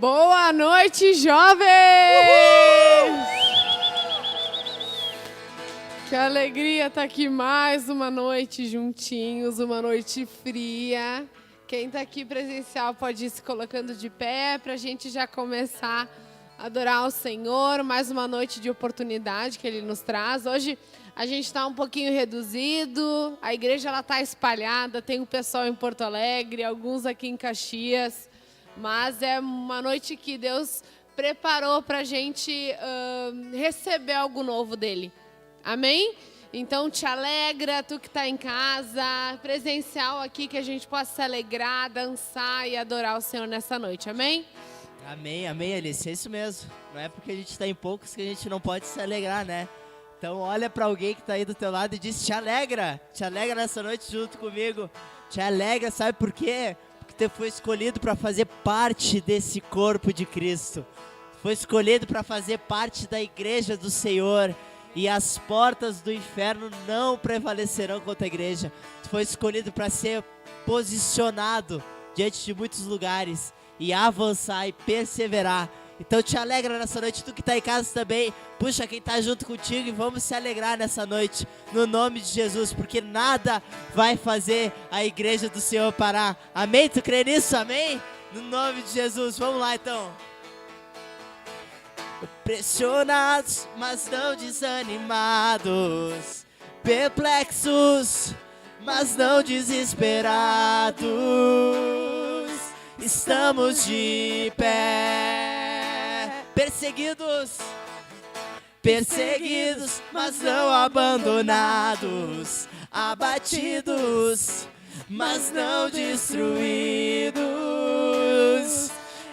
Boa noite, jovens! Que alegria estar aqui mais uma noite juntinhos, uma noite fria. Quem está aqui presencial pode ir se colocando de pé para a gente já começar a adorar o Senhor. Mais uma noite de oportunidade que Ele nos traz. Hoje a gente está um pouquinho reduzido, a igreja está espalhada, tem um pessoal em Porto Alegre, alguns aqui em Caxias. Mas é uma noite que Deus preparou para a gente receber algo novo dEle. Amém? Então te alegra, tu que está em casa, presencial aqui, que a gente possa se alegrar, dançar e adorar o Senhor nessa noite. Amém? Amém, amém, Alice, é isso mesmo. Não é porque a gente está em poucos que a gente não pode se alegrar, né? Então olha para alguém que está aí do teu lado e diz: te alegra nessa noite junto comigo. Te alegra, sabe por quê? Porque tu foi escolhido para fazer parte desse corpo de Cristo. Foi escolhido para fazer parte da igreja do Senhor. E as portas do inferno não prevalecerão contra a igreja. Tu foi escolhido para ser posicionado diante de muitos lugares e avançar e perseverar. Então te alegra nessa noite, tu que está em casa também, puxa quem está junto contigo e vamos se alegrar nessa noite, no nome de Jesus, porque nada vai fazer a igreja do Senhor parar. Amém? Tu crê nisso? Amém? No nome de Jesus, vamos lá então. Pressionados, mas não desanimados, perplexos, mas não desesperados, estamos de pé. Perseguidos, mas não abandonados, abatidos, mas não destruídos.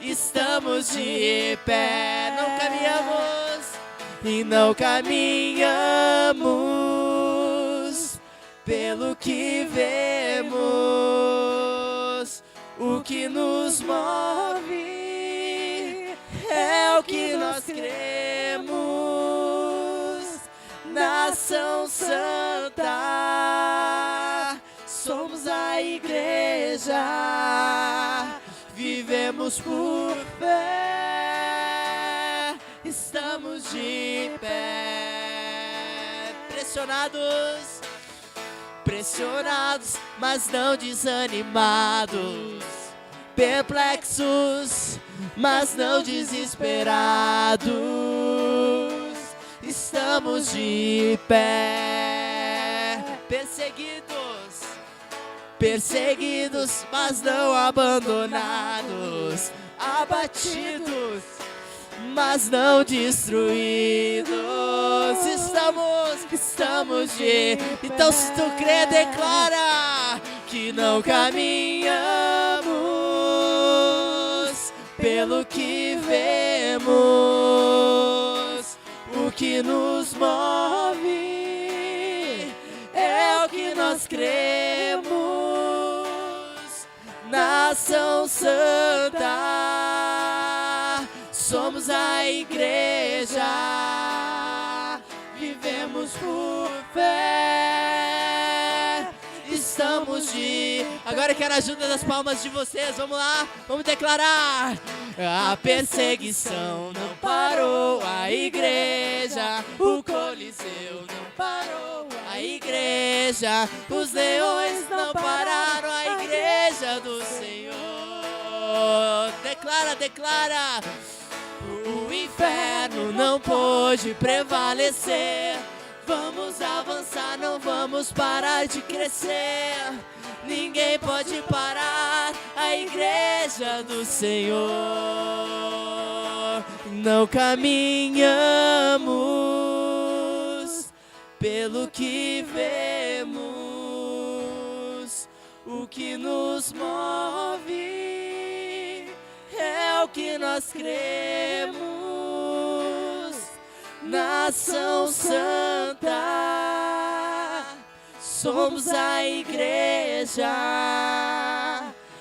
Estamos de pé, não caminhamos pelo que vemos. O que nos move é o que nós cremos. Nação Santa, somos a igreja. Vivemos por fé, estamos de pé. Pressionados, mas não desanimados. Perplexos, mas não desesperados. Estamos de pé. Perseguidos, mas não abandonados, abatidos, mas não destruídos. Estamos de... Então se tu crê, declara que não caminhamos pelo que vemos. O que nos move é o que nós cremos. Nação Santa, somos a igreja, vivemos por fé, estamos de... Agora eu quero a ajuda das palmas de vocês, vamos lá, vamos declarar. A perseguição não parou a igreja, o Coliseu não parou a igreja, os leões não pararam a igreja do Senhor. Declara. O inferno não pôde prevalecer. Vamos avançar, não vamos parar de crescer. Ninguém pode parar a igreja do Senhor. Não caminhamos pelo que vemos. O que nos move é o que nós cremos. Nação Santa, somos a igreja,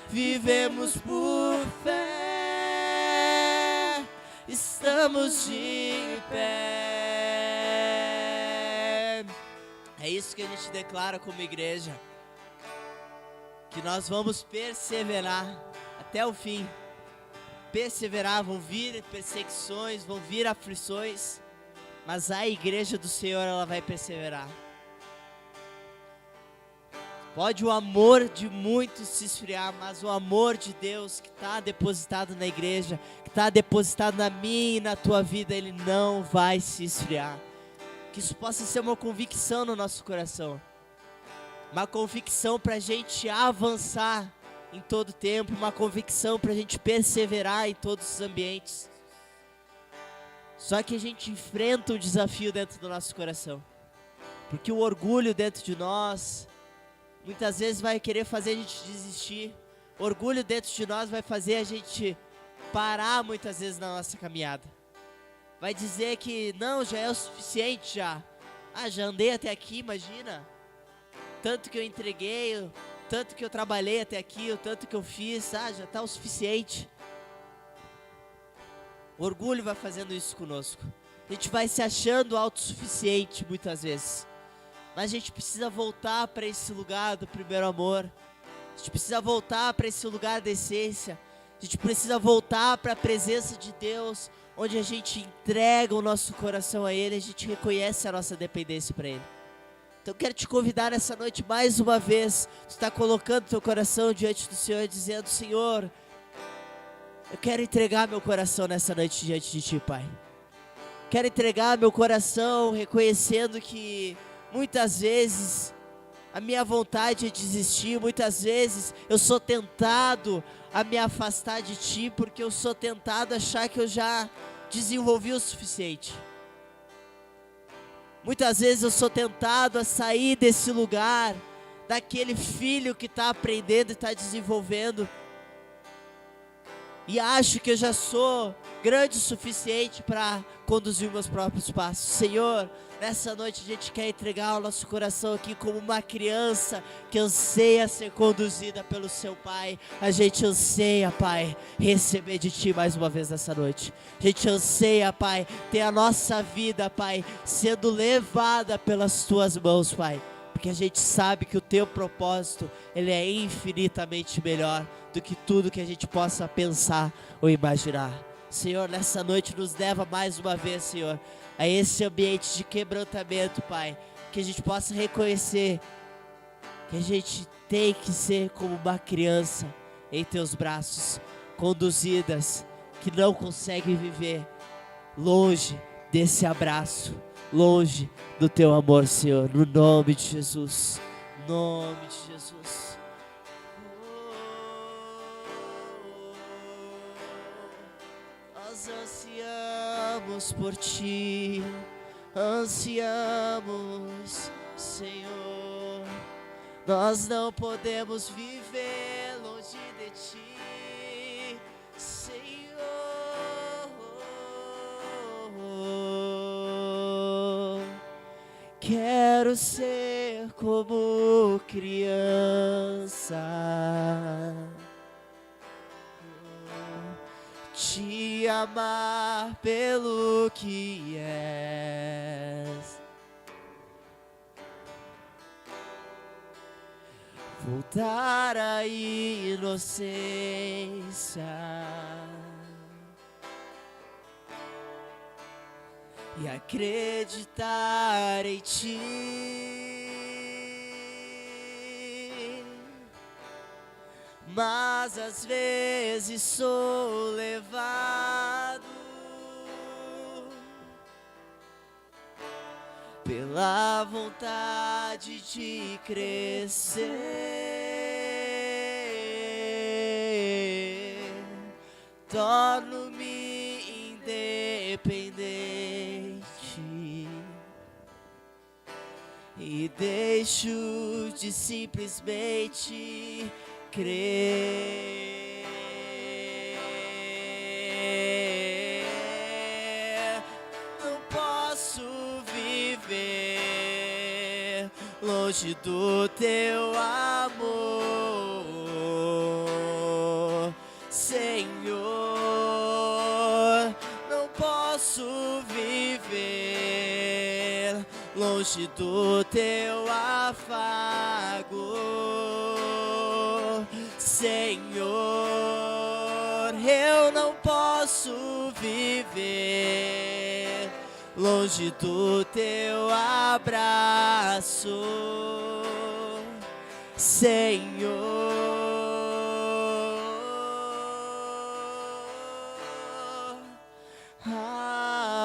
vivemos por fé, estamos de pé. É isso que a gente declara como igreja, que nós vamos perseverar até o fim. perseverar, vão vir perseguições, vão vir aflições, mas a igreja do Senhor, ela vai perseverar. Pode o amor de muitos se esfriar, mas o amor de Deus que está depositado na igreja, que está depositado na minha e na tua vida, ele não vai se esfriar. Que isso possa ser uma convicção no nosso coração, uma convicção para a gente avançar em todo tempo, uma convicção para a gente perseverar em todos os ambientes. Só que a gente enfrenta um desafio dentro do nosso coração, porque o orgulho dentro de nós muitas vezes vai querer fazer a gente desistir. O orgulho dentro de nós vai fazer a gente parar muitas vezes na nossa caminhada. Vai dizer que não, já é o suficiente já. Já andei até aqui, imagina. Tanto que eu entreguei, tanto que eu trabalhei até aqui, o tanto que eu fiz, já está o suficiente. O orgulho vai fazendo isso conosco. A gente vai se achando autossuficiente muitas vezes. Mas a gente precisa voltar para esse lugar do primeiro amor. A gente precisa voltar para esse lugar da essência. A gente precisa voltar para a presença de Deus, onde a gente entrega o nosso coração a Ele, a gente reconhece a nossa dependência para Ele. Então eu quero te convidar nessa noite mais uma vez, tu está colocando teu coração diante do Senhor, dizendo: Senhor, eu quero entregar meu coração nessa noite diante de Ti, Pai. Quero entregar meu coração reconhecendo que muitas vezes a minha vontade é desistir, muitas vezes eu sou tentado a me afastar de Ti, porque eu sou tentado a achar que eu já desenvolvi o suficiente. Muitas vezes eu sou tentado a sair desse lugar, daquele filho que está aprendendo e está desenvolvendo, e acho que eu já sou grande o suficiente para conduzir meus próprios passos. Senhor, nessa noite a gente quer entregar o nosso coração aqui como uma criança que anseia ser conduzida pelo seu Pai. A gente anseia, Pai, receber de Ti mais uma vez nessa noite. A gente anseia, Pai, ter a nossa vida, Pai, sendo levada pelas Tuas mãos, Pai. Porque a gente sabe que o Teu propósito, ele é infinitamente melhor do que tudo que a gente possa pensar ou imaginar. Senhor, nessa noite nos leva mais uma vez, Senhor, a esse ambiente de quebrantamento, Pai. Que a gente possa reconhecer que a gente tem que ser como uma criança em Teus braços, conduzidas, que não consegue viver longe desse abraço, longe do Teu amor, Senhor, no nome de Jesus, no nome de Jesus. Nós ansiamos por Ti, ansiamos, Senhor. Nós não podemos viver longe de Ti, Senhor. Quero ser como criança, Te amar pelo que és, voltar à inocência e acreditar em Ti. Mas às vezes sou levado pela vontade de crescer, torno-me independente e deixo de simplesmente crer. Não posso viver longe do Teu amor, Senhor. Não posso viver longe do Teu afago, Senhor. Eu não posso viver longe do teu abraço, Senhor.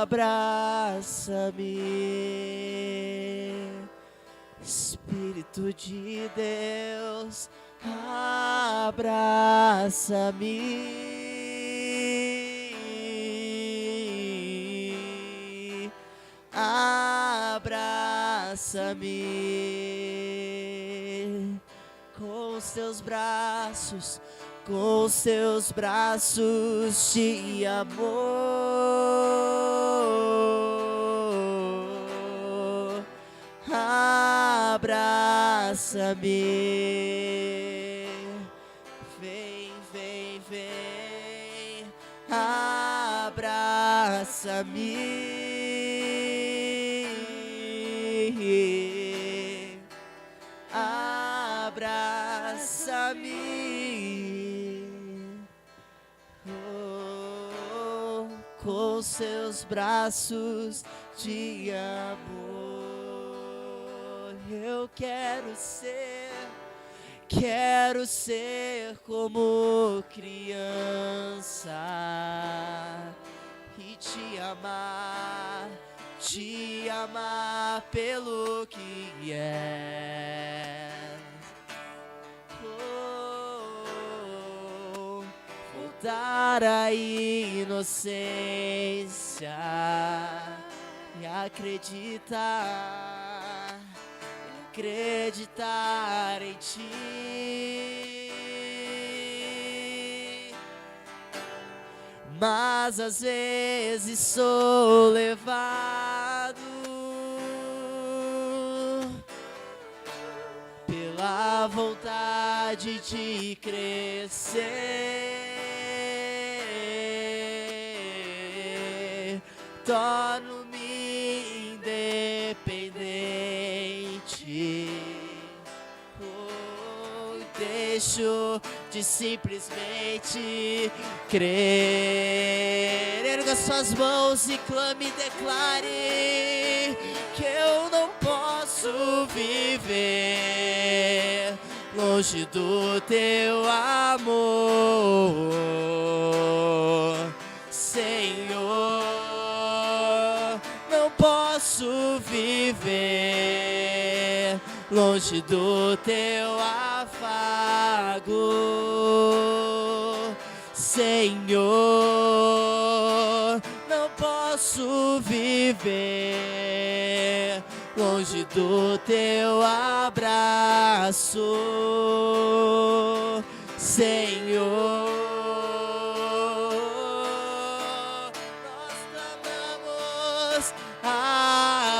Abraça-me, Espírito de Deus, abraça-me, abraça-me com os teus braços de amor. Abraça-me, vem, vem, vem, abraça-me, abraça-me, oh, com seus braços de amor. Eu quero ser como criança e te amar pelo que é. Oh, voltar à inocência e acreditar em ti. Mas às vezes sou levado pela vontade de crescer, torno-me independente, deixo de simplesmente crer. Erga suas mãos e clame e declare que eu não posso viver longe do teu amor, Senhor. Não posso viver longe do teu afago, Senhor. Não posso viver longe do teu abraço, Senhor. Nós clamamos,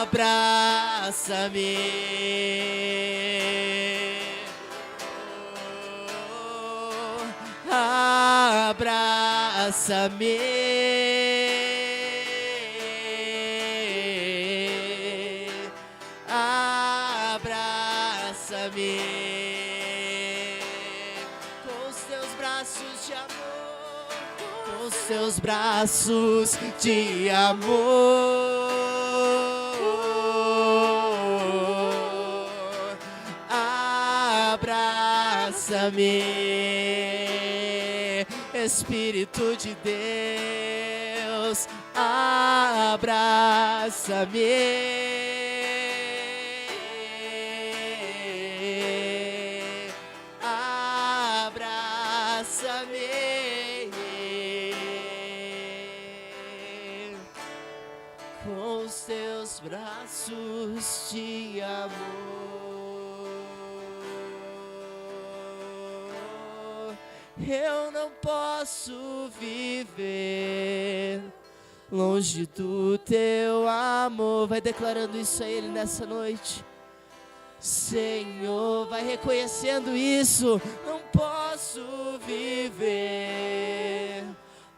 abraça-me. Abraça-me, abraça-me com os teus braços de amor, com os teus braços de amor. Abraça-me, Espírito de Deus, abraça-me, abraça-me com os teus braços de amor. Eu não posso viver longe do teu amor. Vai declarando isso a Ele nessa noite. Senhor, vai reconhecendo isso. Não posso viver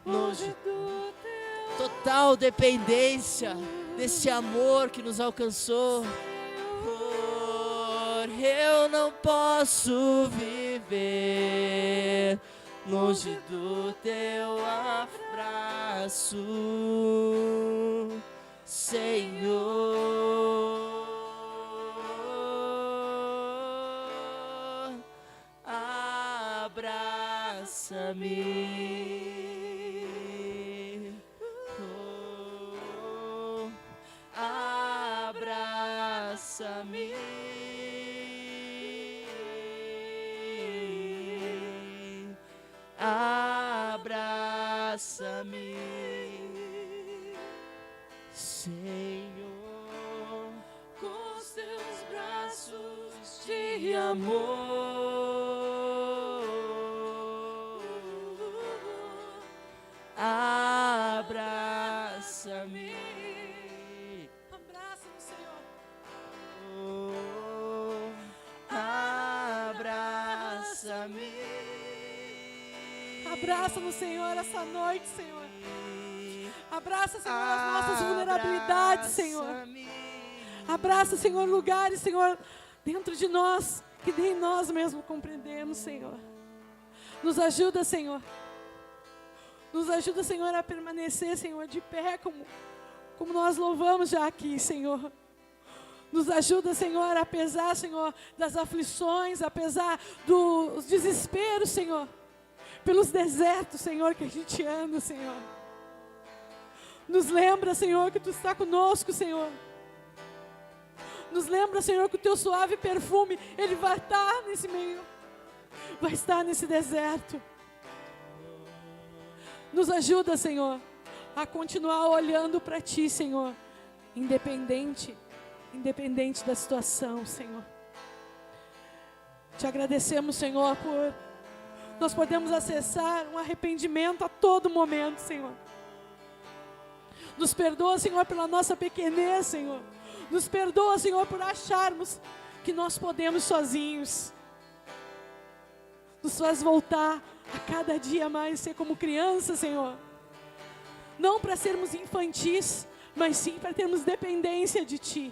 longe do teu. Total dependência desse amor que nos alcançou. Eu não posso viver longe do teu abraço. abraço, Senhor. Abraça-me, oh, abraça-me, abraça-me, Senhor, com os teus braços de amor. Abraça-me. Abraça-me, Senhor. Oh, abraça-me. Abraça-nos, Senhor, essa noite, Senhor. Abraça, Senhor, as nossas vulnerabilidades, Senhor. Abraça, Senhor, lugares, Senhor, dentro de nós, que nem nós mesmos compreendemos, Senhor. Nos ajuda, Senhor. Nos ajuda, Senhor, a permanecer, Senhor, de pé, como nós louvamos já aqui, Senhor. Nos ajuda, Senhor, apesar, Senhor, das aflições, apesar dos desesperos, Senhor. Pelos desertos, Senhor, que a gente anda, Senhor. Nos lembra, Senhor, que Tu está conosco, Senhor. Nos lembra, Senhor, que o Teu suave perfume, Ele vai estar nesse meio. Vai estar nesse deserto. Nos ajuda, Senhor, a continuar olhando para Ti, Senhor, independente da situação, Senhor. Te agradecemos, Senhor, por nós podemos acessar um arrependimento a todo momento, Senhor. Nos perdoa, Senhor, pela nossa pequenez, Senhor. Nos perdoa, Senhor, por acharmos que nós podemos sozinhos. Nos faz voltar a cada dia mais ser como criança, Senhor. Não para sermos infantis, mas sim para termos dependência de Ti.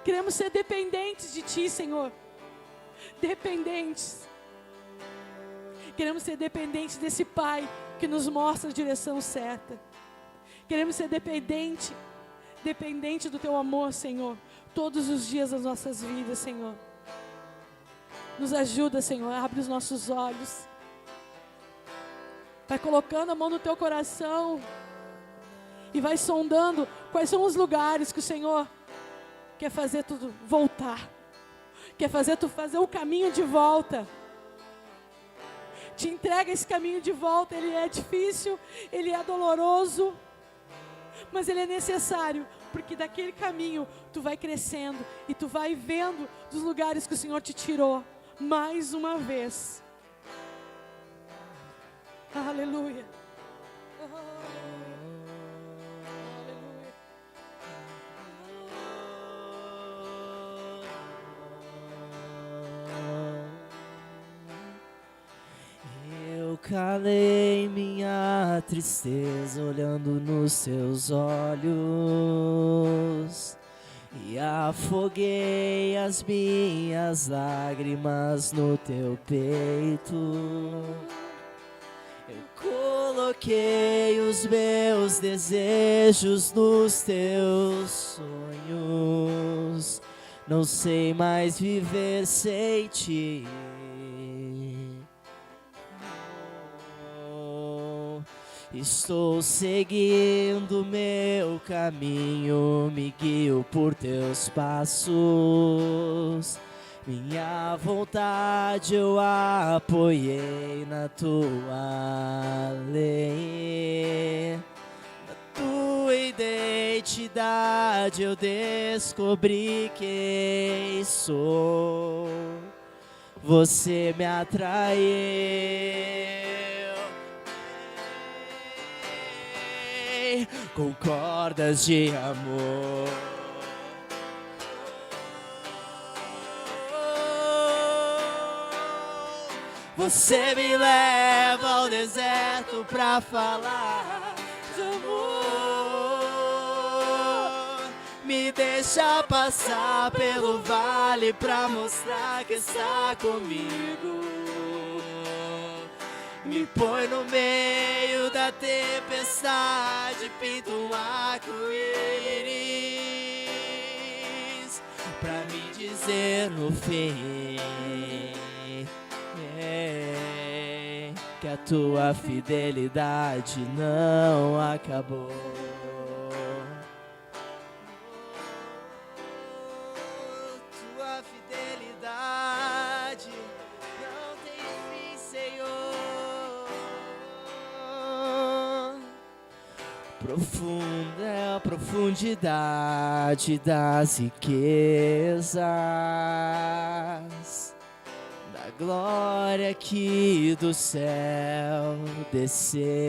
Queremos ser dependentes de Ti, Senhor. Dependentes. Queremos ser dependentes desse Pai que nos mostra a direção certa. Queremos ser dependente do Teu amor, Senhor, todos os dias das nossas vidas, Senhor. Nos ajuda, Senhor, abre os nossos olhos. Vai colocando a mão no teu coração e vai sondando quais são os lugares que o Senhor quer fazer tudo voltar. Quer fazer tu fazer o caminho de volta. Te entrega esse caminho de volta, ele é difícil, ele é doloroso, mas ele é necessário, porque daquele caminho tu vai crescendo e tu vai vendo dos lugares que o Senhor te tirou mais uma vez. Aleluia. Aleluia. Eu calei minha tristeza olhando nos Seus olhos e afoguei as minhas lágrimas no Teu peito. Eu coloquei os meus desejos nos Teus sonhos. Não sei mais viver sem Ti. Estou seguindo meu caminho, me guio por Teus passos. Minha vontade eu apoiei na Tua lei. Na Tua identidade eu descobri quem sou. Você me atraiu com cordas de amor. Você me leva ao deserto pra falar de amor. Me deixa passar pelo vale pra mostrar que está comigo. Me põe no meio da da tempestade pinta um arco-íris pra me dizer no fim que a tua fidelidade não acabou. Tua fidelidade não tem fim, Senhor. Profunda é a profundidade das riquezas, da glória que do céu desceu.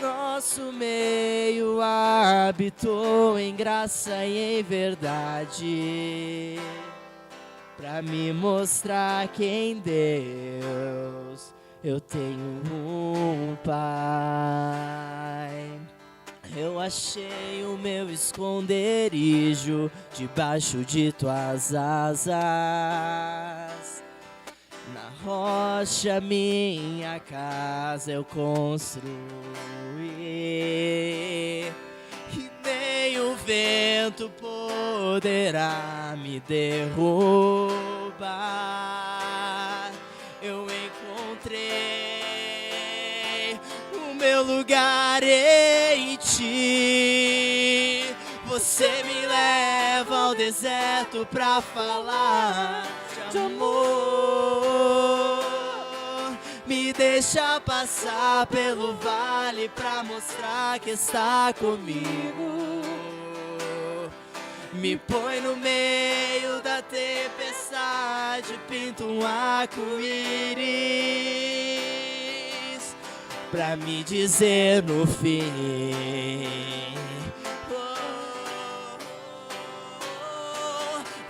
Nosso meio habitou em graça e em verdade, pra me mostrar que em Deus eu tenho um Pai. Eu achei o meu esconderijo debaixo de tuas asas. Na rocha minha casa eu construí, e nem o vento poderá me derrubar. Eu encontrei o meu lugar em ti. Você me leva ao deserto pra falar de amor. Me deixa passar pelo vale pra mostrar que está comigo. Me põe no meio da tempestade, pinta um arco-íris pra me dizer no fim.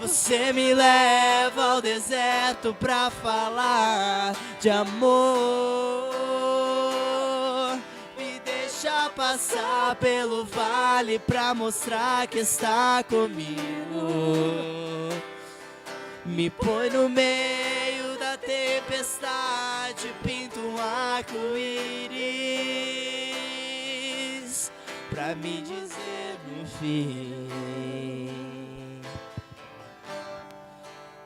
Você me leva ao deserto pra falar de amor. Me deixa passar pelo vale pra mostrar que está comigo. Me põe no meio da tempestade, pinta um arco-íris pra me dizer no fim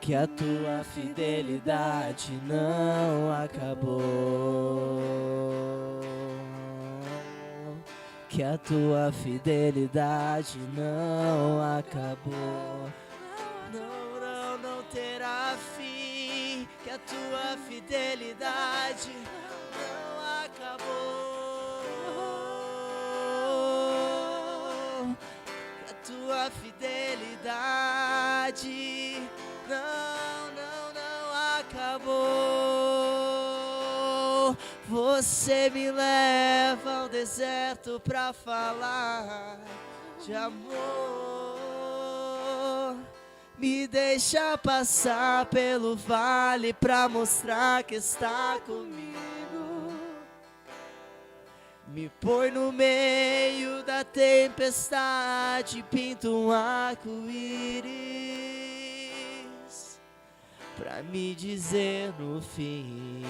que a tua fidelidade não acabou. Que a tua fidelidade não acabou. Não terá fim. Que a tua fidelidade não acabou. Que a tua fidelidade não acabou. Você me leva ao deserto pra falar de amor. Me deixa passar pelo vale pra mostrar que está comigo. Me põe no meio da tempestade, pinta um arco-íris pra me dizer no fim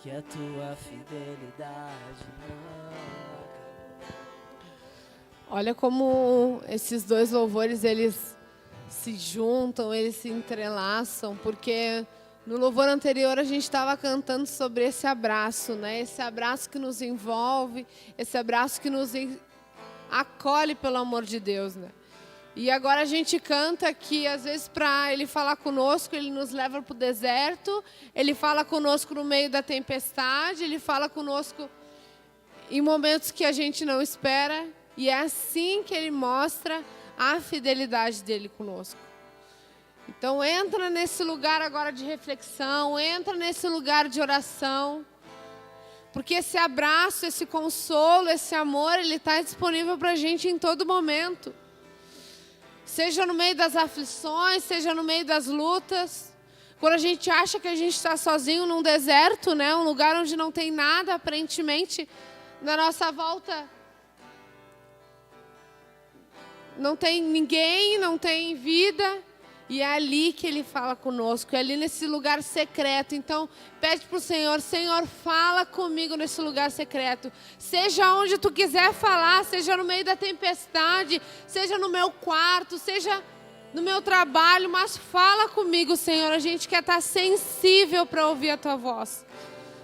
que a tua fidelidade não acabou. Olha como esses dois louvores, eles se juntam, eles se entrelaçam, porque no louvor anterior a gente estava cantando sobre esse abraço, né? Esse abraço que nos envolve, esse abraço que nos acolhe pelo amor de Deus, né? E agora a gente canta que, às vezes, para Ele falar conosco, Ele nos leva para o deserto, Ele fala conosco no meio da tempestade, Ele fala conosco em momentos que a gente não espera, e é assim que Ele mostra a fidelidade dEle conosco. Então, entra nesse lugar agora de reflexão, entra nesse lugar de oração, porque esse abraço, esse consolo, esse amor, ele está disponível para a gente em todo momento. Seja no meio das aflições, seja no meio das lutas. Quando a gente acha que a gente está sozinho num deserto, né? Um lugar onde não tem nada, aparentemente, na nossa volta. Não tem ninguém, não tem vida. E é ali que Ele fala conosco, é ali nesse lugar secreto. Então, pede para o Senhor, Senhor, fala comigo nesse lugar secreto. Seja onde Tu quiser falar, seja no meio da tempestade, seja no meu quarto, seja no meu trabalho, mas fala comigo, Senhor. A gente quer estar sensível para ouvir a Tua voz.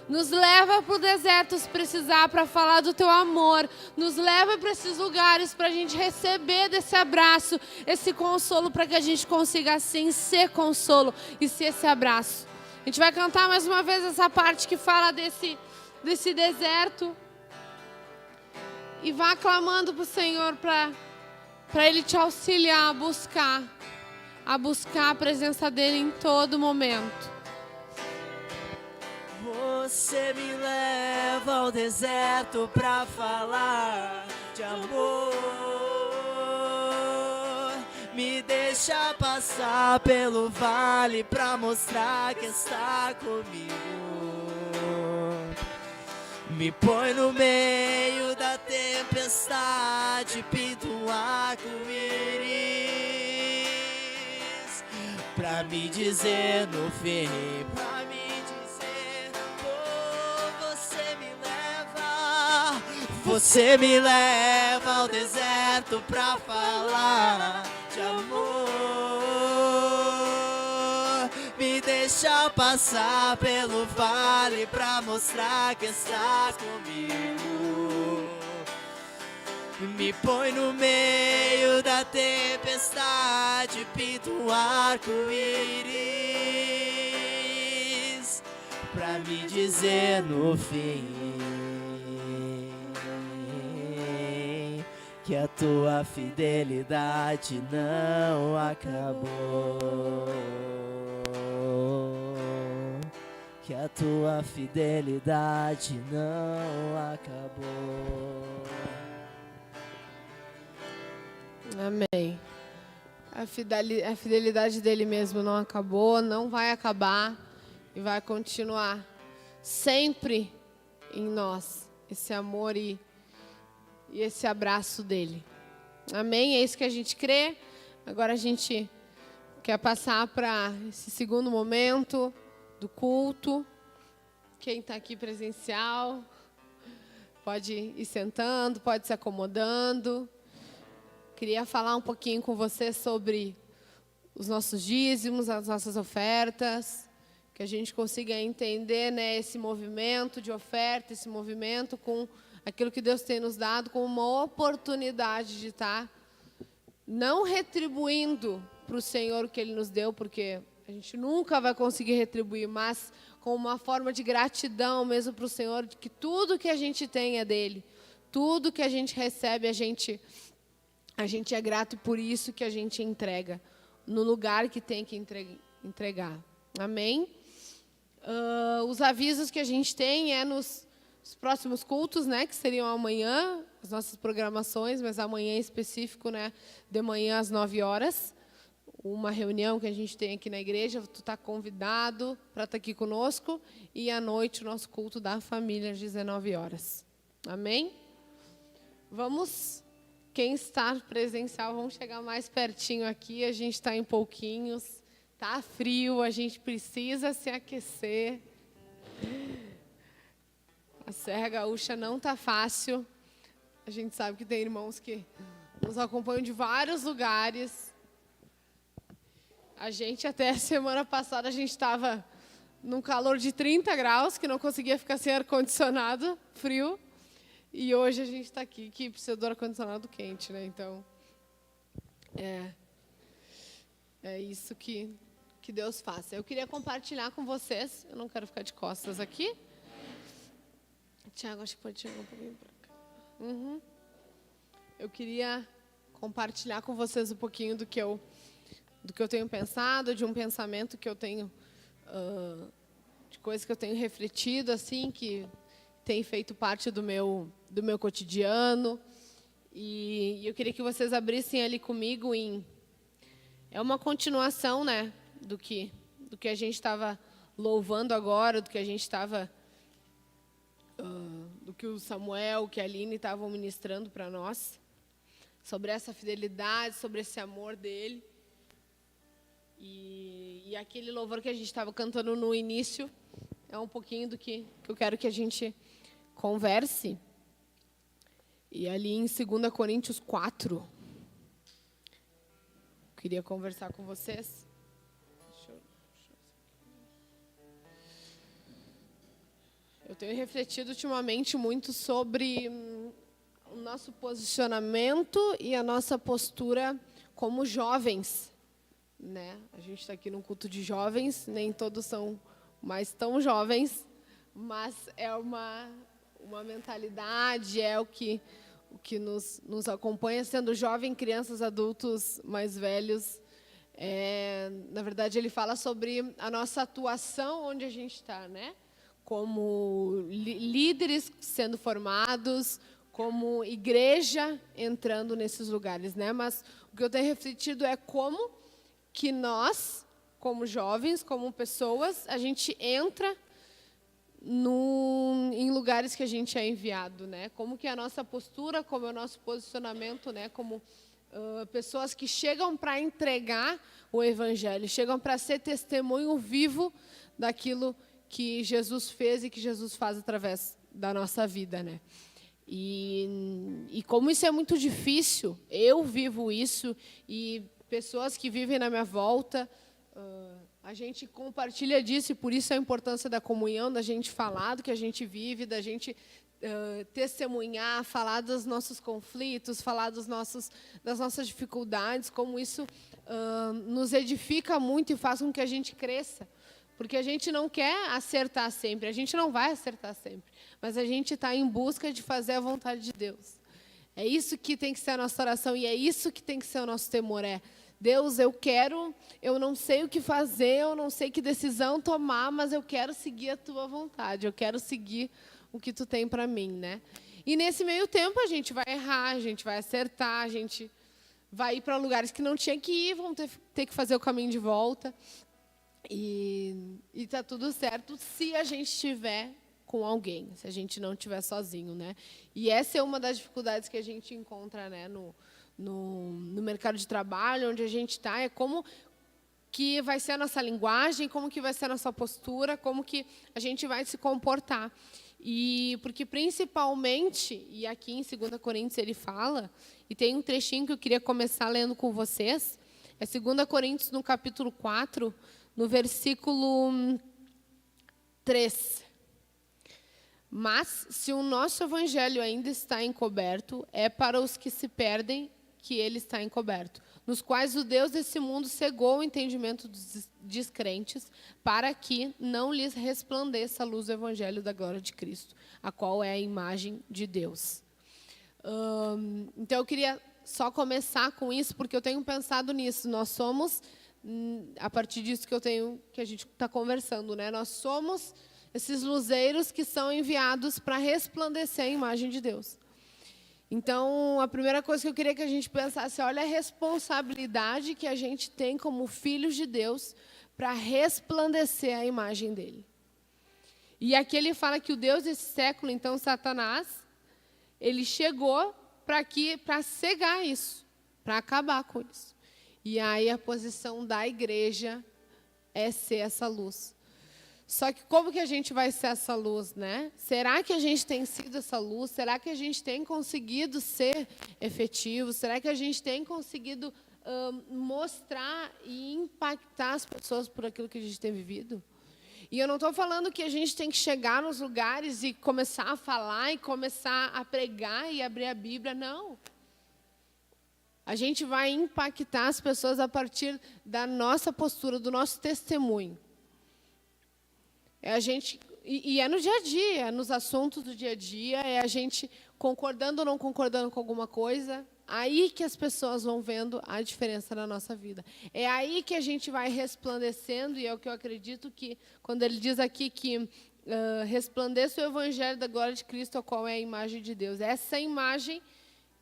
Nos leva para o deserto se precisar para falar do Teu amor. Nos leva para esses lugares para a gente receber desse abraço, esse consolo, para que a gente consiga assim ser consolo e ser esse abraço. A gente vai cantar mais uma vez essa parte que fala desse deserto. E vá clamando para o Senhor para Ele te auxiliar a buscar a presença dEle em todo momento. Você me leva ao deserto pra falar de amor. Me deixa passar pelo vale pra mostrar que está comigo. Me põe no meio da tempestade, pinta um arco-íris pra me dizer no fim, pra me Você me leva ao deserto pra falar de amor. Me deixa passar pelo vale pra mostrar que está comigo. Me põe no meio da tempestade, pinta um arco-íris pra me dizer no fim que a Tua fidelidade não acabou. Que a Tua fidelidade não acabou. Amém. A fidelidade dEle mesmo não acabou, não vai acabar e vai continuar sempre em nós, esse amor e esse abraço dEle. Amém? É isso que a gente crê. Agora a gente quer passar para esse segundo momento do culto. Quem está aqui presencial pode ir sentando, pode se acomodando. Queria falar um pouquinho com você sobre os nossos dízimos, as nossas ofertas, que a gente consiga entender, né, esse movimento de oferta, esse movimento com aquilo que Deus tem nos dado como uma oportunidade de estar não retribuindo para o Senhor o que Ele nos deu, porque a gente nunca vai conseguir retribuir, mas com uma forma de gratidão mesmo para o Senhor, de que tudo que a gente tem é dEle, tudo que a gente recebe, a gente é grato e por isso que a gente entrega no lugar que tem que entregar. Amém? Os avisos que a gente tem nos próximos cultos, né, que seriam amanhã, as nossas programações, mas amanhã em específico, né, de manhã às 9 horas, uma reunião que a gente tem aqui na igreja, tu está convidado para estar aqui conosco, e à noite o nosso culto da família às 19 horas. Amém? Vamos, quem está presencial, vamos chegar mais pertinho aqui, a gente está em pouquinhos, tá frio, a gente precisa se aquecer. A Serra Gaúcha não está fácil. A gente sabe que tem irmãos que nos acompanham de vários lugares. A gente, até a semana passada, a gente estava num calor de 30 graus, que não conseguia ficar sem ar-condicionado, frio. E hoje a gente está aqui, que precisa do ar-condicionado quente, né? Então, é isso que Deus faça. Eu queria compartilhar com vocês, eu não quero ficar de costas aqui. Tiago, acho que pode chegar um pouquinho para cá. Eu queria compartilhar com vocês um pouquinho do que eu tenho pensado, de um pensamento que eu tenho, de coisas que eu tenho refletido, assim, que tem feito parte do meu cotidiano. E eu queria que vocês abrissem ali comigo é uma continuação, né, do que a gente estava louvando agora, do que a gente estava do que o Samuel, que a Aline estavam ministrando para nós, sobre essa fidelidade, sobre esse amor dele. E aquele louvor que a gente estava cantando no início é um pouquinho do que eu quero que a gente converse. E ali em 2 Coríntios 4, queria conversar com vocês. Eu tenho refletido ultimamente muito sobre o nosso posicionamento e a nossa postura como jovens, né? A gente está aqui num culto de jovens, nem todos são mais tão jovens, mas é uma mentalidade, é o que nos acompanha, sendo jovem, crianças, adultos, mais velhos. Na verdade, ele fala sobre a nossa atuação onde a gente está, né? Como líderes sendo formados, como igreja entrando nesses lugares, né? Mas o que eu tenho refletido é como que nós, como jovens, como pessoas, a gente entra em lugares que a gente é enviado, né? Como que é a nossa postura, como é o nosso posicionamento, né? Como pessoas que chegam para entregar o evangelho, chegam para ser testemunho vivo daquilo que Jesus fez e que Jesus faz através da nossa vida, né? E como isso é muito difícil, eu vivo isso e pessoas que vivem na minha volta, a gente compartilha disso e por isso a importância da comunhão, da gente falar do que a gente vive, da gente testemunhar, falar dos nossos conflitos, falar das nossas dificuldades, como isso nos edifica muito e faz com que a gente cresça. Porque a gente não quer acertar sempre, a gente não vai acertar sempre, mas a gente está em busca de fazer a vontade de Deus. É isso que tem que ser a nossa oração e é isso que tem que ser o nosso temor. Deus, eu não sei o que fazer, eu não sei que decisão tomar, mas eu quero seguir a Tua vontade, eu quero seguir o que Tu tem para mim, né? E nesse meio tempo a gente vai errar, a gente vai acertar, a gente vai ir para lugares que não tinha que ir, vão ter que fazer o caminho de volta. E está tudo certo se a gente estiver com alguém, se a gente não estiver sozinho, né? E essa é uma das dificuldades que a gente encontra, né, no mercado de trabalho, onde a gente está, é como que vai ser a nossa linguagem, como que vai ser a nossa postura, como que a gente vai se comportar. E porque principalmente, e aqui em 2 Coríntios ele fala, e tem um trechinho que eu queria começar lendo com vocês, é 2 Coríntios no capítulo 4, no versículo 3. Mas, se o nosso evangelho ainda está encoberto, é para os que se perdem que ele está encoberto, nos quais o Deus desse mundo cegou o entendimento dos descrentes, para que não lhes resplandeça a luz do evangelho da glória de Cristo, a qual é a imagem de Deus. Então, eu queria só começar com isso, porque eu tenho pensado nisso. Nós somos, a partir disso que a gente está conversando, né? Nós somos esses luzeiros que são enviados para resplandecer a imagem de Deus. Então, a primeira coisa que eu queria que a gente pensasse, olha a responsabilidade que a gente tem como filhos de Deus para resplandecer a imagem dele. E aqui ele fala que o Deus desse século, então Satanás, ele chegou para cegar isso, para acabar com isso. E aí a posição da igreja é ser essa luz. Só que como que a gente vai ser essa luz, né? Será que a gente tem sido essa luz? Será que a gente tem conseguido ser efetivo? Será que a gente tem conseguido mostrar e impactar as pessoas por aquilo que a gente tem vivido? E eu não estou falando que a gente tem que chegar nos lugares e começar a falar e começar a pregar e abrir a Bíblia, não. A gente vai impactar as pessoas a partir da nossa postura, do nosso testemunho. É no dia a dia, é nos assuntos do dia a dia, é a gente concordando ou não concordando com alguma coisa, aí que as pessoas vão vendo a diferença na nossa vida. É aí que a gente vai resplandecendo, e é o que eu acredito que, quando ele diz aqui que resplandeça o evangelho da glória de Cristo, a qual é a imagem de Deus. É essa imagem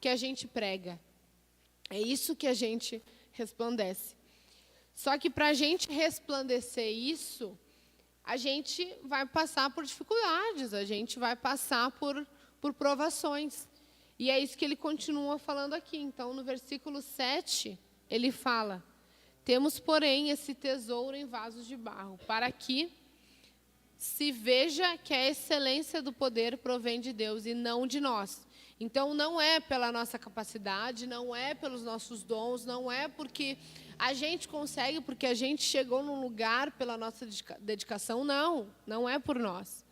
que a gente prega. É isso que a gente resplandece. Só que para a gente resplandecer isso, a gente vai passar por dificuldades, a gente vai passar por provações. E é isso que ele continua falando aqui. Então, no versículo 7, ele fala: Temos, porém, esse tesouro em vasos de barro, para que se veja que a excelência do poder provém de Deus e não de nós. Então, não é pela nossa capacidade, não é pelos nossos dons, não é porque a gente consegue, porque a gente chegou num lugar pela nossa dedicação, não é por nós.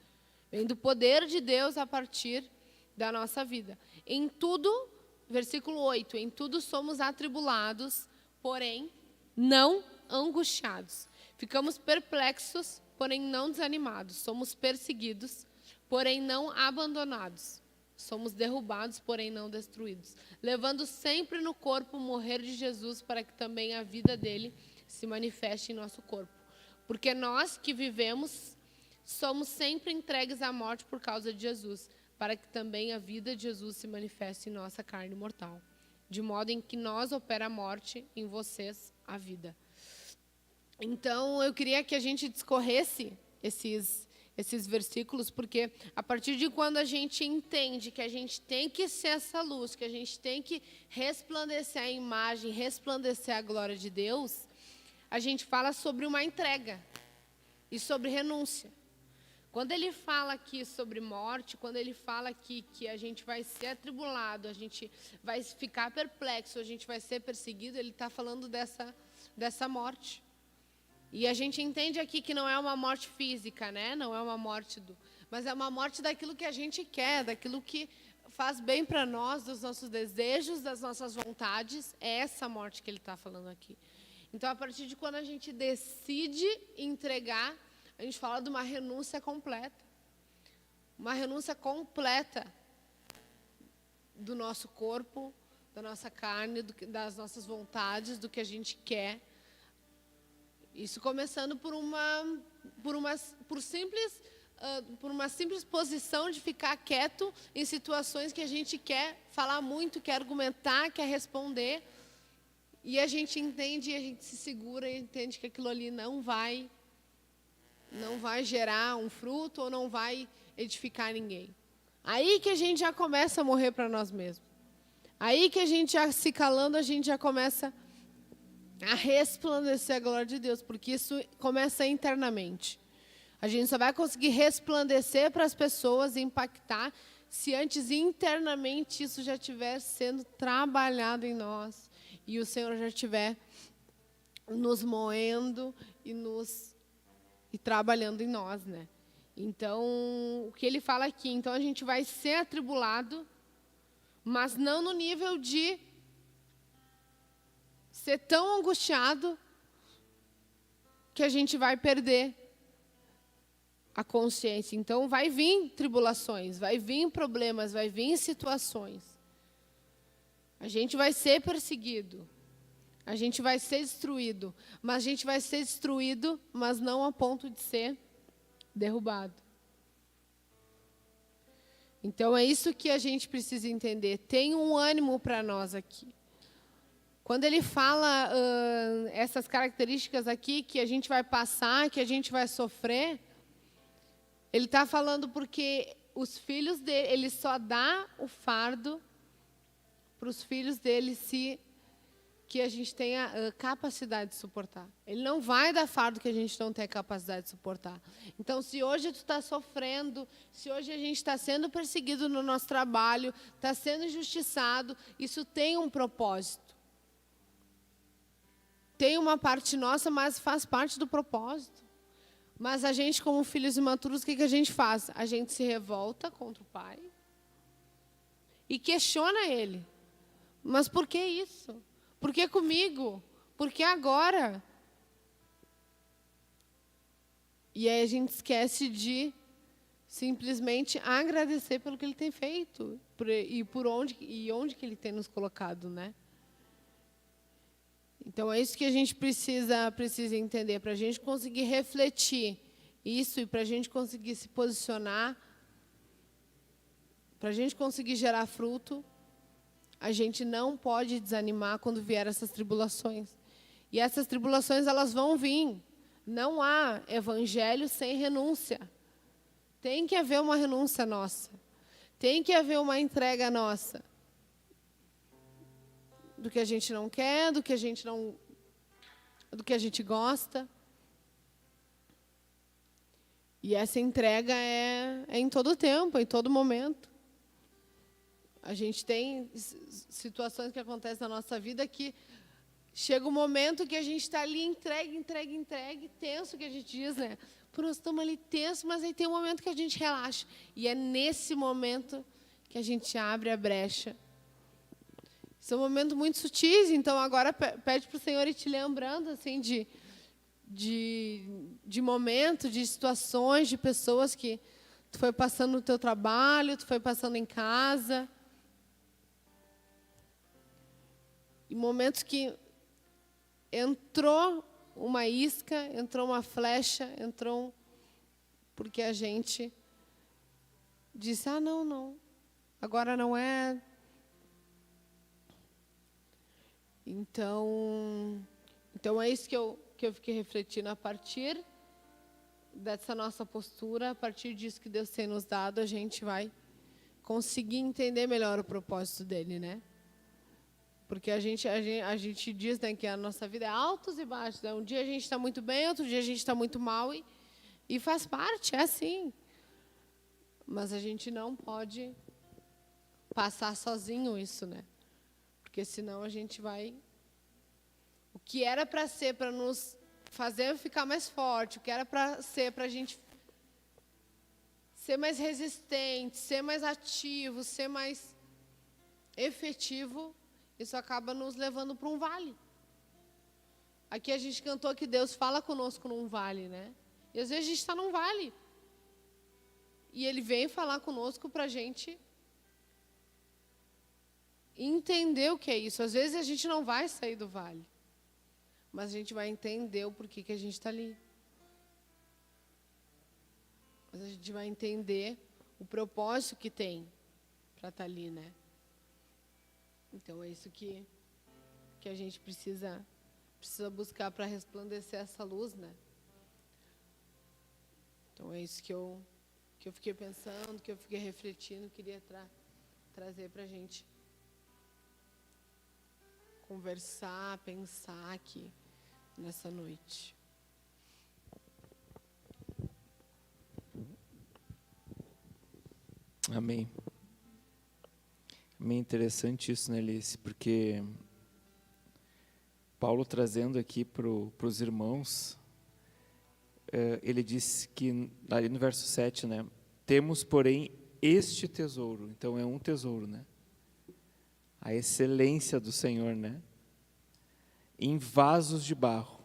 Vem do poder de Deus a partir da nossa vida. Em tudo, versículo 8, em tudo somos atribulados, porém não angustiados. Ficamos perplexos, porém não desanimados. Somos perseguidos, porém não abandonados. Somos derrubados, porém não destruídos. Levando sempre no corpo o morrer de Jesus, para que também a vida dele se manifeste em nosso corpo. Porque nós que vivemos, somos sempre entregues à morte por causa de Jesus, para que também a vida de Jesus se manifeste em nossa carne mortal. De modo em que nós opera a morte, em vocês a vida. Então, eu queria que a gente discorresse esses versículos, porque a partir de quando a gente entende que a gente tem que ser essa luz, que a gente tem que resplandecer a imagem, resplandecer a glória de Deus, a gente fala sobre uma entrega e sobre renúncia. Quando ele fala aqui sobre morte, quando ele fala aqui que a gente vai ser atribulado, a gente vai ficar perplexo, a gente vai ser perseguido, ele está falando dessa morte. E a gente entende aqui que não é uma morte física, né? Não é uma morte mas é uma morte daquilo que a gente quer, daquilo que faz bem para nós, dos nossos desejos, das nossas vontades. É essa morte que ele está falando aqui. Então, a partir de quando a gente decide entregar, a gente fala de uma renúncia completa. Uma renúncia completa do nosso corpo, da nossa carne, das nossas vontades, do que a gente quer. Isso começando por uma simples posição de ficar quieto em situações que a gente quer falar muito, quer argumentar, quer responder. E a gente entende, a gente se segura e entende que aquilo ali não vai gerar um fruto ou não vai edificar ninguém. Aí que a gente já começa a morrer para nós mesmos. Aí que a gente já se calando, a gente já começa a resplandecer a glória de Deus, porque isso começa internamente. A gente só vai conseguir resplandecer para as pessoas e impactar se antes internamente isso já estiver sendo trabalhado em nós e o Senhor já estiver nos moendo e trabalhando em nós, né? Então, o que ele fala aqui, então a gente vai ser atribulado, mas não no nível de ser tão angustiado que a gente vai perder a consciência. Então, vai vir tribulações, vai vir problemas, vai vir situações. A gente vai ser perseguido, a gente vai ser destruído, mas a gente vai ser destruído, mas não a ponto de ser derrubado. Então, é isso que a gente precisa entender. Tem um ânimo para nós aqui. Quando ele fala essas características aqui que a gente vai passar, que a gente vai sofrer, ele está falando porque os filhos dele, ele só dá o fardo para os filhos dele que a gente tenha capacidade de suportar. Ele não vai dar fardo que a gente não tem capacidade de suportar. Então, se hoje tu está sofrendo, se hoje a gente está sendo perseguido no nosso trabalho, está sendo injustiçado, isso tem um propósito. Tem uma parte nossa, mas faz parte do propósito. Mas a gente, como filhos imaturos, o que a gente faz? A gente se revolta contra o pai e questiona ele. Mas por que isso? Por que comigo? Por que agora? E aí a gente esquece de simplesmente agradecer pelo que ele tem feito e onde que ele tem nos colocado, né? Então, é isso que a gente precisa entender, para a gente conseguir refletir isso e para a gente conseguir se posicionar, para a gente conseguir gerar fruto, a gente não pode desanimar quando vier essas tribulações. E essas tribulações, elas vão vir. Não há evangelho sem renúncia. Tem que haver uma renúncia nossa. Tem que haver uma entrega nossa. Do que a gente não quer, do que a gente do que a gente gosta. E essa entrega é em todo tempo, em todo momento. A gente tem situações que acontecem na nossa vida que chega um momento que a gente está ali entregue, tenso, que a gente diz, né? Pô, nós estamos ali tenso, mas aí tem um momento que a gente relaxa. E é nesse momento que a gente abre a brecha. São momentos muito sutis, então agora pede para o Senhor ir te lembrando assim, de momentos, de situações, de pessoas que tu foi passando no teu trabalho, tu foi passando em casa. E momentos que entrou uma isca, entrou uma flecha, porque a gente disse, não, agora não é. Então é isso que eu fiquei refletindo a partir dessa nossa postura, a partir disso que Deus tem nos dado, a gente vai conseguir entender melhor o propósito dele, né? Porque a gente diz, né, que a nossa vida é altos e baixos. Né? Um dia a gente está muito bem, outro dia a gente está muito mal e faz parte, é assim. Mas a gente não pode passar sozinho isso, né? Porque senão a gente vai... O que era para ser, para nos fazer ficar mais forte, o que era para ser, para a gente ser mais resistente, ser mais ativo, ser mais efetivo, isso acaba nos levando para um vale. Aqui a gente cantou que Deus fala conosco num vale, né? E às vezes a gente está num vale. E Ele vem falar conosco para a gente entender o que é isso. Às vezes a gente não vai sair do vale, mas a gente vai entender o porquê que a gente está ali. Mas a gente vai entender o propósito que tem para estar ali, né? Então é isso que a gente precisa buscar para resplandecer essa luz, né? Então é isso que eu fiquei pensando, que eu fiquei refletindo, queria trazer para a gente conversar, pensar aqui nessa noite. Amém. Bem interessante isso, né, Alice? Porque Paulo trazendo aqui para os irmãos, ele disse que, ali no verso 7, né, temos, porém, este tesouro. Então, é um tesouro, né? A excelência do Senhor, né? Em vasos de barro.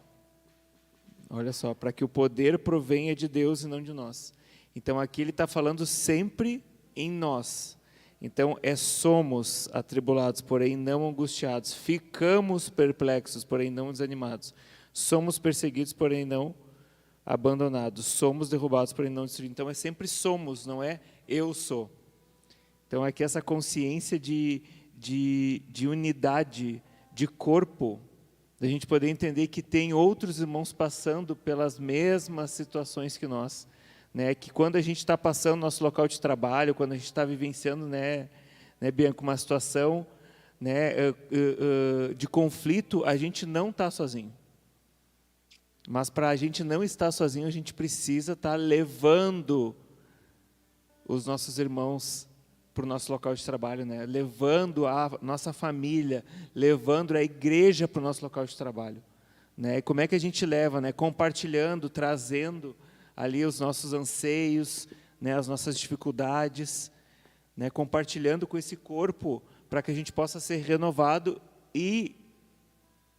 Olha só, para que o poder provenha de Deus e não de nós. Então, aqui ele está falando sempre em nós. Então, somos atribulados, porém não angustiados. Ficamos perplexos, porém não desanimados. Somos perseguidos, porém não abandonados. Somos derrubados, porém não destruídos. Então, é sempre somos, não é eu sou. Então, aqui essa consciência de unidade, de corpo, da gente poder entender que tem outros irmãos passando pelas mesmas situações que nós. Né, que quando a gente está passando no nosso local de trabalho, quando a gente está vivenciando, né, Bianca, uma situação, né, de conflito, a gente não está sozinho. Mas para a gente não estar sozinho, a gente precisa estar levando os nossos irmãos para o nosso local de trabalho, né, levando a nossa família, levando a igreja para o nosso local de trabalho. Né, e como é que a gente leva? Né, compartilhando, trazendo ali os nossos anseios, né, as nossas dificuldades, né, compartilhando com esse corpo para que a gente possa ser renovado, e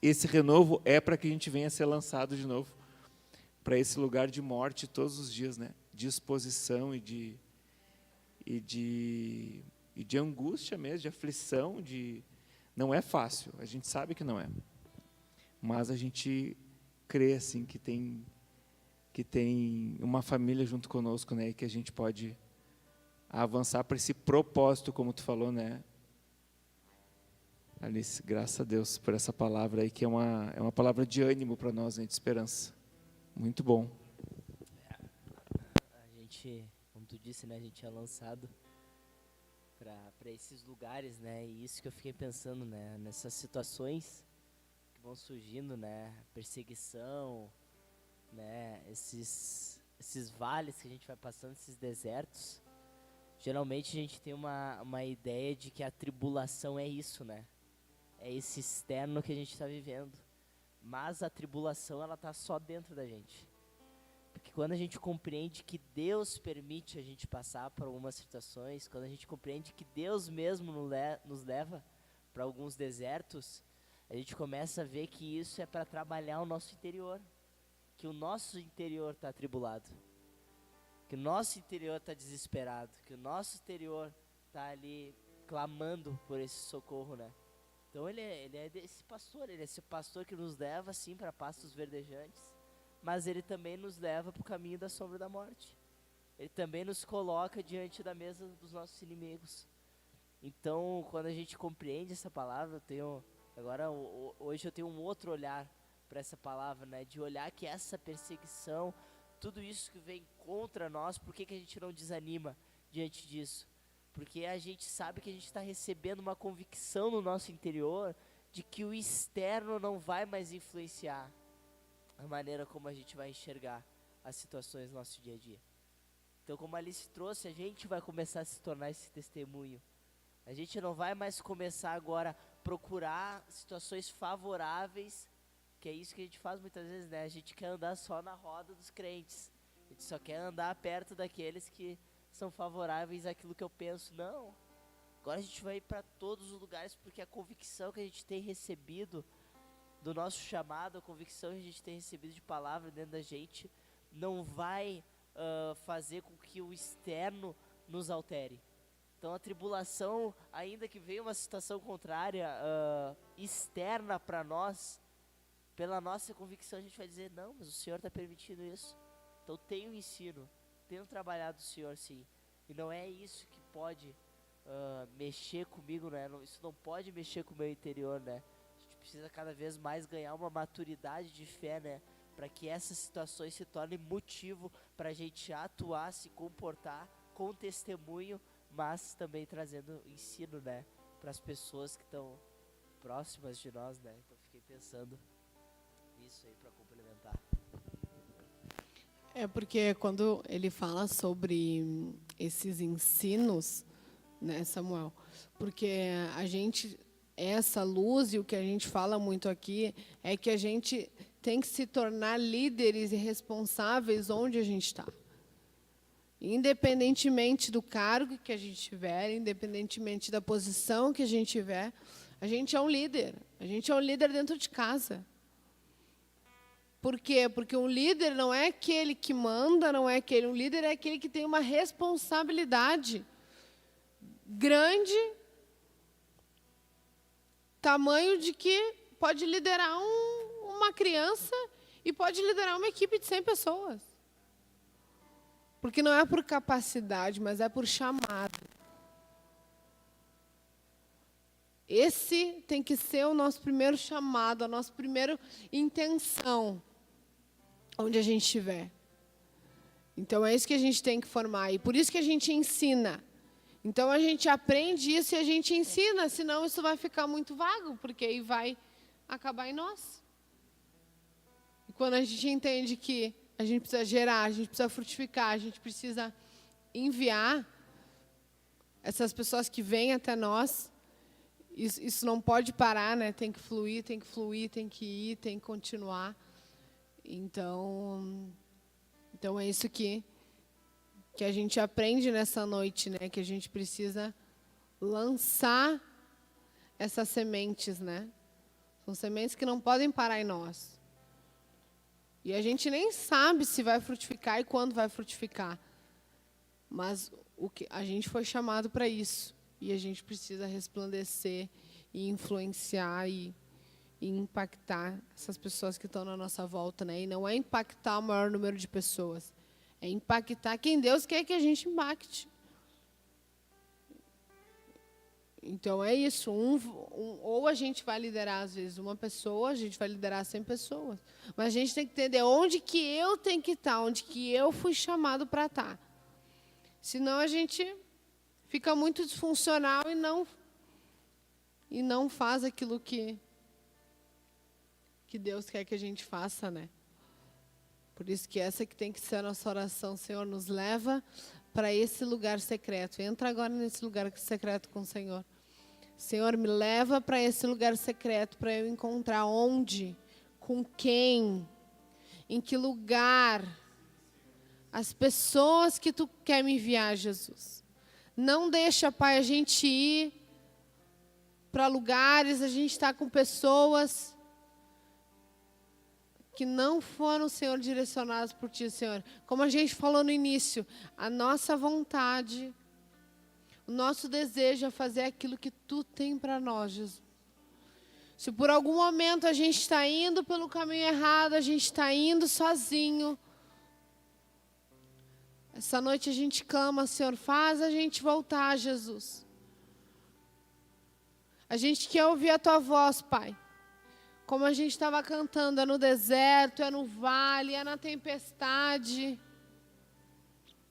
esse renovo é para que a gente venha a ser lançado de novo para esse lugar de morte todos os dias, né, de exposição e de angústia mesmo, de aflição, não é fácil, a gente sabe que não é, mas a gente crê assim que tem uma família junto conosco, né, e que a gente pode avançar para esse propósito, como tu falou, né, Alice, graças a Deus por essa palavra aí, que é uma palavra de ânimo para nós, né, de esperança. Muito bom. A gente, como tu disse, né, a gente é lançado para esses lugares, né, e isso que eu fiquei pensando, né, nessas situações que vão surgindo, né? Perseguição, né? Esses vales que a gente vai passando, esses desertos. Geralmente a gente tem uma ideia de que a tribulação é isso, né? É esse externo que a gente está vivendo. Mas a tribulação, ela tá só dentro da gente. Porque quando a gente compreende que Deus permite a gente passar por algumas situações, quando a gente compreende que Deus mesmo nos leva para alguns desertos, a gente começa a ver que isso é para trabalhar o nosso interior. Que o nosso interior está atribulado. Que o nosso interior está desesperado. Que o nosso interior está ali clamando por esse socorro, né? Então ele é esse pastor que nos leva assim para pastos verdejantes, mas ele também nos leva para o caminho da sombra da morte. Ele também nos coloca diante da mesa dos nossos inimigos. Então, quando a gente compreende essa palavra, hoje eu tenho um outro olhar para essa palavra, né? De olhar que essa perseguição, tudo isso que vem contra nós, por que a gente não desanima diante disso? Porque a gente sabe que a gente está recebendo uma convicção no nosso interior de que o externo não vai mais influenciar a maneira como a gente vai enxergar as situações do nosso dia a dia. Então, como a Alice trouxe, a gente vai começar a se tornar esse testemunho. A gente não vai mais começar agora a procurar situações favoráveis, que é isso que a gente faz muitas vezes, né? A gente quer andar só na roda dos crentes. A gente só quer andar perto daqueles que são favoráveis àquilo que eu penso. Não. Agora a gente vai ir para todos os lugares, porque a convicção que a gente tem recebido do nosso chamado, a convicção que a gente tem recebido de palavra dentro da gente, não vai fazer com que o externo nos altere. Então a tribulação, ainda que venha uma situação contrária, externa para nós, pela nossa convicção a gente vai dizer, não, mas o Senhor está permitindo isso. Então tenho ensino, tenho trabalhado o Senhor sim. E não é isso que pode mexer comigo, né? Isso não pode mexer com o meu interior, né? A gente precisa cada vez mais ganhar uma maturidade de fé, né? Para que essas situações se tornem motivo para a gente atuar, se comportar com testemunho, mas também trazendo ensino, né? Para as pessoas que estão próximas de nós, né? Então fiquei pensando nisso aí para complementar. É porque quando ele fala sobre esses ensinos, né, Samuel? Porque essa luz e o que a gente fala muito aqui é que a gente tem que se tornar líderes e responsáveis onde a gente está. Independentemente do cargo que a gente tiver, independentemente da posição que a gente tiver, a gente é um líder. A gente é um líder dentro de casa. Por quê? Porque um líder não é aquele que manda, um líder é aquele que tem uma responsabilidade grande, tamanho de que pode liderar uma criança e pode liderar uma equipe de 100 pessoas. Porque não é por capacidade, mas é por chamado. Esse tem que ser o nosso primeiro chamado, a nossa primeira intenção, onde a gente estiver. Então, é isso que a gente tem que formar. E por isso que a gente ensina. Então, a gente aprende isso e a gente ensina, senão isso vai ficar muito vago, porque aí vai acabar em nós. E quando a gente entende que a gente precisa gerar, a gente precisa frutificar, a gente precisa enviar essas pessoas que vêm até nós, isso não pode parar, né? Tem que fluir, tem que ir, tem que continuar. Então é isso que a gente aprende nessa noite, né? Que a gente precisa lançar essas sementes, né? São sementes que não podem parar em nós. E a gente nem sabe se vai frutificar e quando vai frutificar. Mas a gente foi chamado para isso. E a gente precisa resplandecer e influenciar e impactar essas pessoas que estão na nossa volta, né? E não é impactar o maior número de pessoas. É impactar quem Deus quer que a gente impacte. Então, é isso. Ou a gente vai liderar, às vezes, uma pessoa, a gente vai liderar 100 pessoas. Mas a gente tem que entender onde que eu tenho que estar, onde que eu fui chamado para estar. Senão, a gente fica muito disfuncional e não faz aquilo que que Deus quer que a gente faça, né? Por isso que essa que tem que ser a nossa oração. Senhor, nos leva para esse lugar secreto. Entra agora nesse lugar secreto com o Senhor. Senhor, me leva para esse lugar secreto para eu encontrar onde, com quem, em que lugar, as pessoas que Tu quer me enviar, Jesus. Não deixa, Pai, a gente ir para lugares, a gente está com pessoas que não foram, Senhor, direcionadas por Ti, Senhor. Como a gente falou no início, a nossa vontade, o nosso desejo é fazer aquilo que Tu tem para nós, Jesus. Se por algum momento a gente está indo pelo caminho errado, a gente está indo sozinho, essa noite a gente clama, Senhor, faz a gente voltar, Jesus. A gente quer ouvir a Tua voz, Pai. Como a gente estava cantando, é no deserto, é no vale, é na tempestade.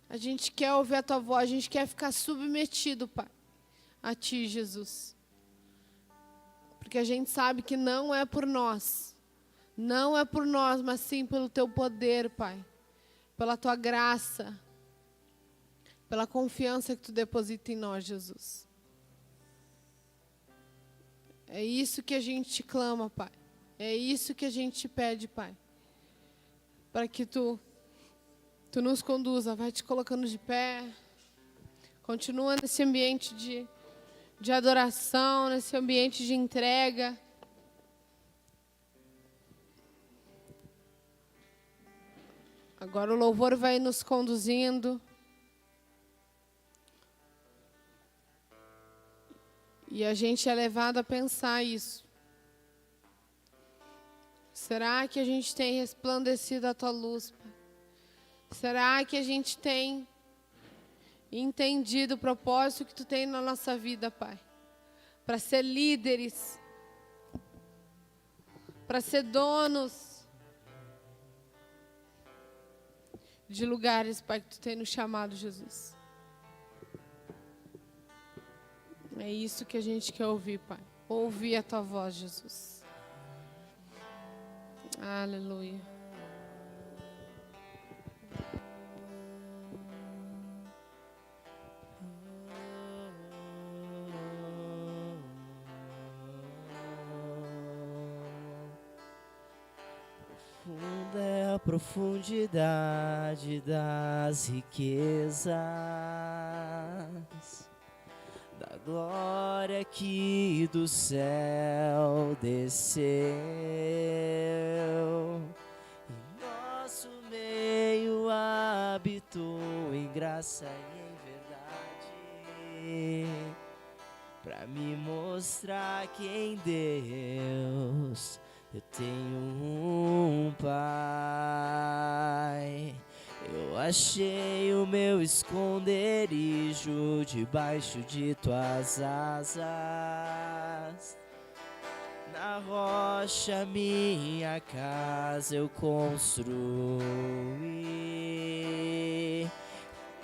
A gente quer ouvir a Tua voz, a gente quer ficar submetido, Pai, a Ti, Jesus. Porque a gente sabe que não é por nós. Não é por nós, mas sim pelo Teu poder, Pai. Pela Tua graça. Pela confiança que Tu deposita em nós, Jesus. É isso que a gente te clama, Pai. É isso que a gente te pede, Pai. Para que Tu nos conduza. Vai te colocando de pé. Continua nesse ambiente de adoração, nesse ambiente de entrega. Agora o louvor vai nos conduzindo. E a gente é levado a pensar isso. Será que a gente tem resplandecido a Tua luz, Pai? Será que a gente tem entendido o propósito que Tu tem na nossa vida, Pai? Para ser líderes, para ser donos de lugares, Pai, que Tu tem nos chamado, Jesus. É isso que a gente quer ouvir, Pai. Ouvir a Tua voz, Jesus. Aleluia. Profunda é a profundidade das riquezas, da glória que do céu desceu, em nosso meio habitou em graça e em verdade, pra me mostrar que em Deus eu tenho um Pai. Eu achei o meu esconderijo debaixo de Tuas asas. Na rocha minha casa eu construí.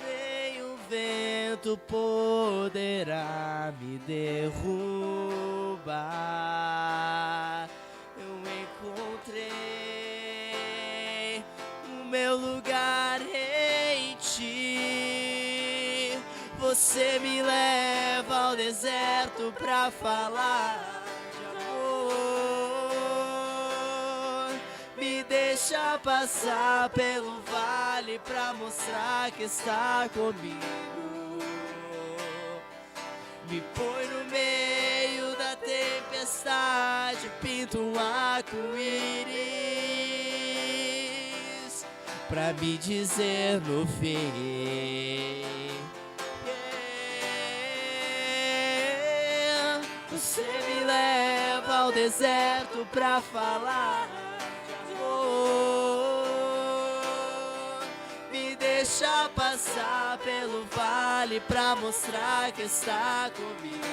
Nem o vento poderá me derrubar. Eu encontrei o meu lugar em Ti. Você me leva ao deserto pra falar de amor. Me deixa passar pelo vale pra mostrar que está comigo. Me põe no meio da tempestade, pinta um arco-íris pra me dizer no fim. Você me leva ao deserto pra falar de amor. Me deixa passar pelo vale pra mostrar que está comigo.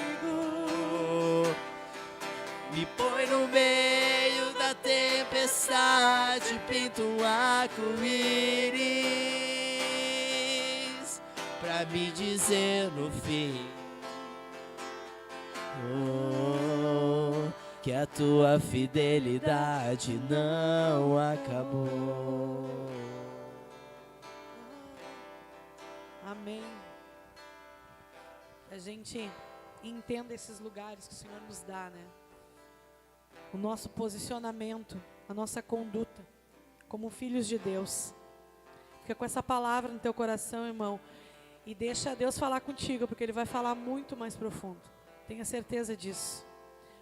Me põe no meio da tempestade, pinta um arco-íris pra me dizer no fim. Oh, que a tua fidelidade não acabou. Amém. Que a gente entenda esses lugares que o Senhor nos dá, né? O nosso posicionamento, a nossa conduta como filhos de Deus. Fica com essa palavra no teu coração, irmão, e deixa Deus falar contigo, porque Ele vai falar muito mais profundo. Tenha certeza disso.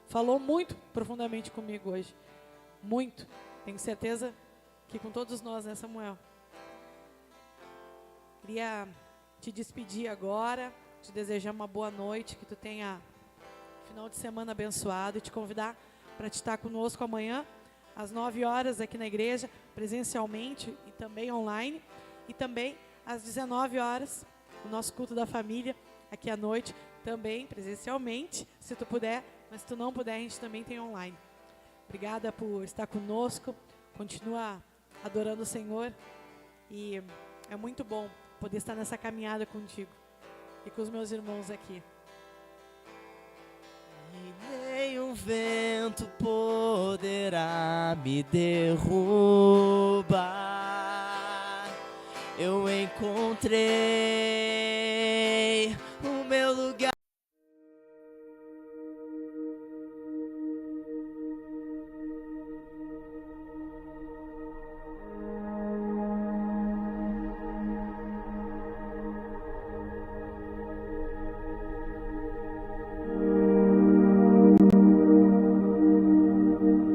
Falou muito profundamente comigo hoje. Muito. Tenho certeza que com todos nós, né, Samuel? Queria te despedir agora, te desejar uma boa noite, que tu tenha final de semana abençoado e te convidar para te estar conosco amanhã, às 9 horas aqui na igreja, presencialmente e também online, e também às 19 horas, o nosso culto da família, aqui à noite, também presencialmente, se tu puder, mas se tu não puder, a gente também tem online. Obrigada por estar conosco, continua adorando o Senhor, e é muito bom poder estar nessa caminhada contigo e com os meus irmãos aqui. E nenhum vento poderá me derrubar. Eu encontrei